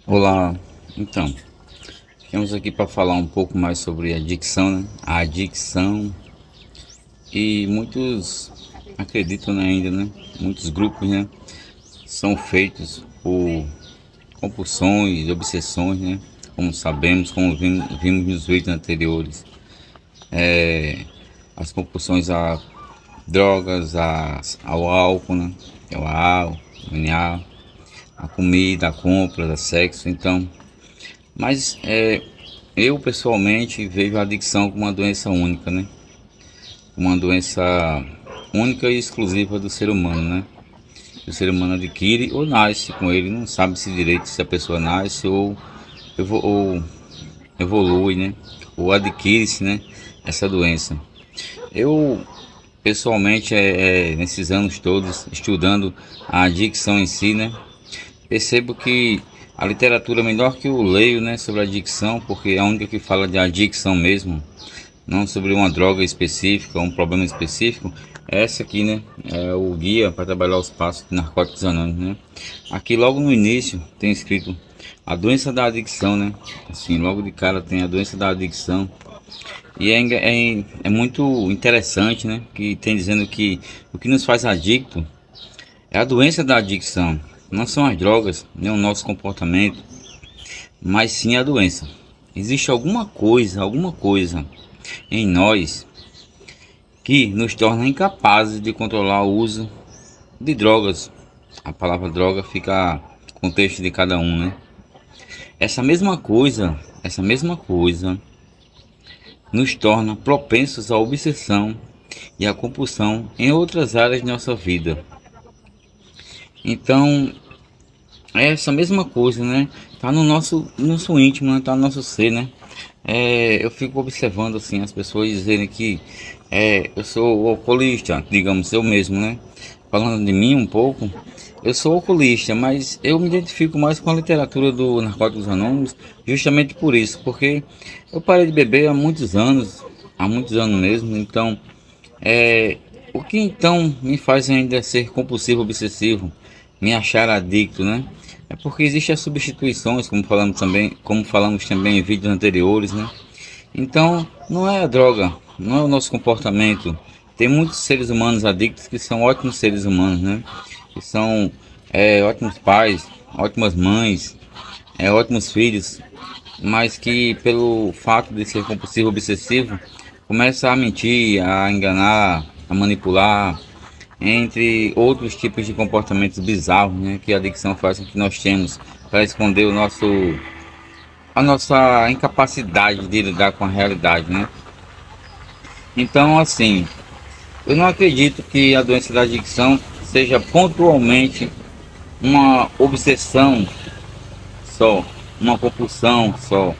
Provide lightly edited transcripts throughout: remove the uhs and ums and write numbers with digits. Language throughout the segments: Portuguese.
Olá, então, estamos aqui para falar um pouco mais sobre adicção, né? A adicção e muitos acreditam, né, ainda, né? Muitos grupos, né, são feitos por compulsões, obsessões, né? Como sabemos, como vimos nos vídeos anteriores, as compulsões a drogas, ao álcool, né? Que é o álcool, a comida, a compra, a sexo, então. Mas eu pessoalmente vejo a adicção como uma doença única, né? Uma doença única e exclusiva do ser humano, né? Que o ser humano adquire ou nasce com ele, não sabe se direito se a pessoa nasce ou evolui, né? Ou adquire-se, né? Essa doença. Eu pessoalmente, nesses anos todos estudando a adicção em si, né? Percebo que a literatura melhor que eu leio, né, sobre a adicção, porque é a única que fala de adicção mesmo, não sobre uma droga específica, um problema específico, é essa aqui, né? É o guia para trabalhar os passos de Narcóticos Anônimos, né? Aqui logo no início tem escrito a doença da adicção, né? Assim, logo de cara tem a doença da adicção. E é muito interessante, né? Que tem dizendo que o que nos faz adicto é a doença da adicção. Não são as drogas, nem o nosso comportamento, mas sim a doença. Existe alguma coisa em nós que nos torna incapazes de controlar o uso de drogas. A palavra droga fica no contexto de cada um, né? Essa mesma coisa nos torna propensos à obsessão e à compulsão em outras áreas de nossa vida. Então, é essa mesma coisa, né? Tá no nosso íntimo, né? Tá no nosso ser, né? Eu fico observando assim as pessoas dizerem que eu sou alcoolista, digamos eu mesmo, né? Falando de mim um pouco, eu sou alcoolista, mas eu me identifico mais com a literatura do Narcóticos Anônimos, justamente por isso, porque eu parei de beber há muitos anos mesmo. Então, é, o que então me faz ainda ser compulsivo obsessivo, me achar adicto, né? É porque existem as substituições, como falamos também em vídeos anteriores, né? Então, não é a droga, não é o nosso comportamento. Tem muitos seres humanos adictos que são ótimos seres humanos, né? Que são ótimos pais, ótimas mães, ótimos filhos, mas que pelo fato de ser compulsivo obsessivo, começa a mentir, a enganar, a manipular, entre outros tipos de comportamentos bizarros, né, que a adicção faz com que nós temos para esconder a nossa incapacidade de lidar com a realidade, né? Então, assim, eu não acredito que a doença da adicção seja pontualmente uma obsessão só, uma compulsão só.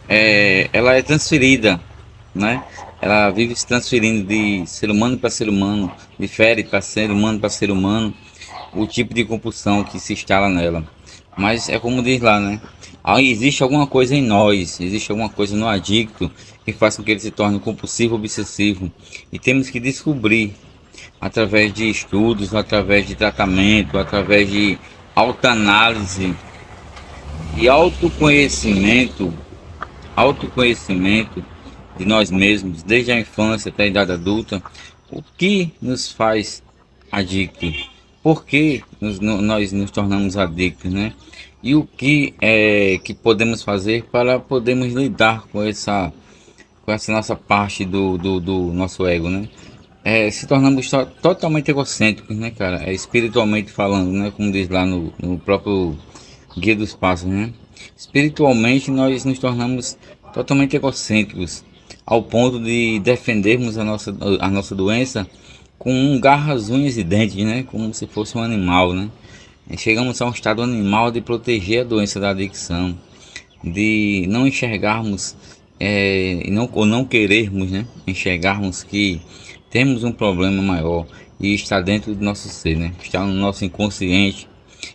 Ela é transferida, né? Ela vive se transferindo de ser humano para ser humano, difere para ser humano para ser humano, o tipo de compulsão que se instala nela. Mas é como diz lá, né? Aí existe alguma coisa em nós, existe alguma coisa no adicto que faz com que ele se torne compulsivo obsessivo. E temos que descobrir através de estudos, através de tratamento, através de autoanálise e autoconhecimento de nós mesmos, desde a infância até a idade adulta, o que nos faz adicto, por que nós nos tornamos adictos, né? E o que é que podemos fazer para podermos lidar com essa nossa parte do nosso ego, né? Se tornamos totalmente egocêntricos, né, cara? Espiritualmente falando, né? Como diz lá no próprio Guia dos Passos, né? Espiritualmente nós nos tornamos totalmente egocêntricos, ao ponto de defendermos a nossa doença com garras, unhas e dentes, né? Como se fosse um animal, né? E chegamos a um estado animal de proteger a doença da adicção, de não enxergarmos ou não querermos, né? Enxergarmos que temos um problema maior e está dentro do nosso ser, né? Está no nosso inconsciente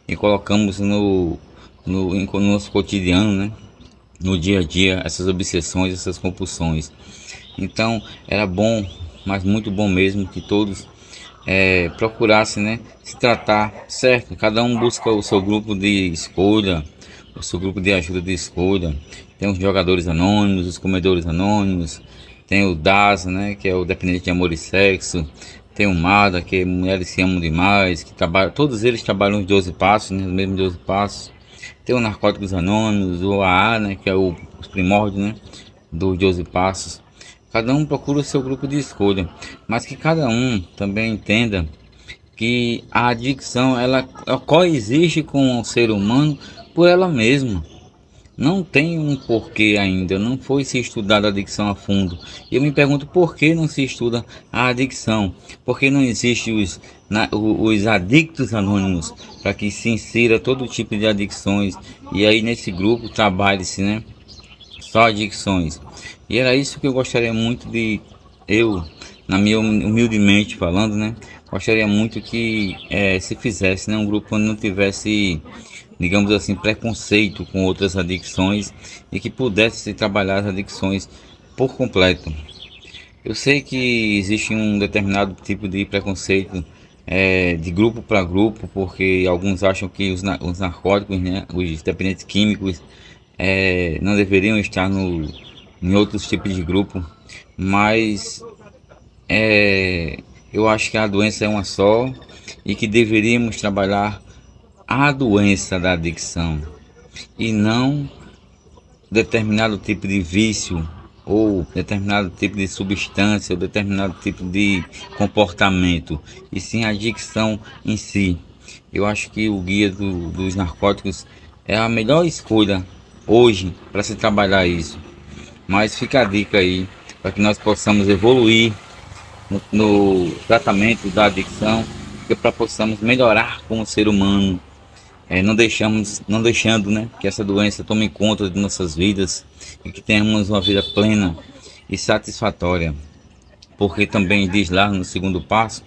e colocamos no nosso cotidiano, né? No dia a dia, essas obsessões, essas compulsões. Então, era bom, mas muito bom mesmo, que todos procurassem, né, se tratar, certo? Cada um busca o seu grupo de escolha, o seu grupo de ajuda de escolha. Tem os jogadores anônimos, os comedores anônimos, tem o DASA, né, que é o dependente de amor e sexo. Tem o MADA, que é Mulheres Se Amam Demais, que trabalha, todos eles trabalham os 12 passos, né, os mesmos 12 passos. Tem o Narcóticos Anônimos, o AA, né, que é os primórdios, né, dos 12 passos. Cada um procura o seu grupo de escolha, mas que cada um também entenda que a adicção ela coexiste com o ser humano por ela mesma. Não tem um porquê ainda, não foi se estudar a adicção a fundo. E eu me pergunto por que não se estuda a adicção, por que não existe os adictos anônimos para que se insira todo tipo de adicções e aí nesse grupo trabalhe-se, né? Só adicções. E era isso que eu gostaria muito de, eu, na minha humildemente falando, né? Gostaria muito que se fizesse, né? Um grupo onde não tivesse, digamos assim, preconceito com outras adicções e que pudesse se trabalhar as adicções por completo. Eu sei que existe um determinado tipo de preconceito de grupo para grupo, porque alguns acham que os narcóticos, né, os dependentes químicos, não deveriam estar em outros tipos de grupo, mas eu acho que a doença é uma só e que deveríamos trabalhar a doença da adicção e não determinado tipo de vício ou determinado tipo de substância ou determinado tipo de comportamento, e sim a adicção em si. Eu acho que o guia dos narcóticos é a melhor escolha hoje para se trabalhar isso. Mas fica a dica aí para que nós possamos evoluir no tratamento da adicção e para possamos melhorar como ser humano, não deixando, né, que essa doença tome conta de nossas vidas e que tenhamos uma vida plena e satisfatória. Porque também diz lá no segundo passo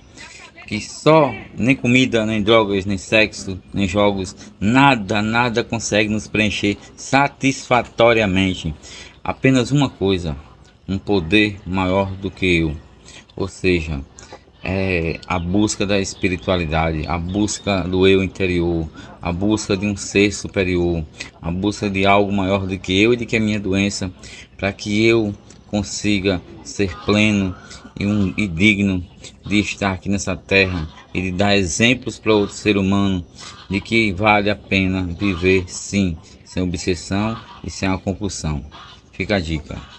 que só nem comida, nem drogas, nem sexo, nem jogos, nada consegue nos preencher satisfatoriamente. Apenas uma coisa, um poder maior do que eu. Ou seja, a busca da espiritualidade, a busca do eu interior, a busca de um ser superior, a busca de algo maior do que eu e de que a minha doença, para que eu consiga ser pleno e digno de estar aqui nessa terra e de dar exemplos para outro ser humano de que vale a pena viver sim, sem obsessão e sem a compulsão. Fica a dica.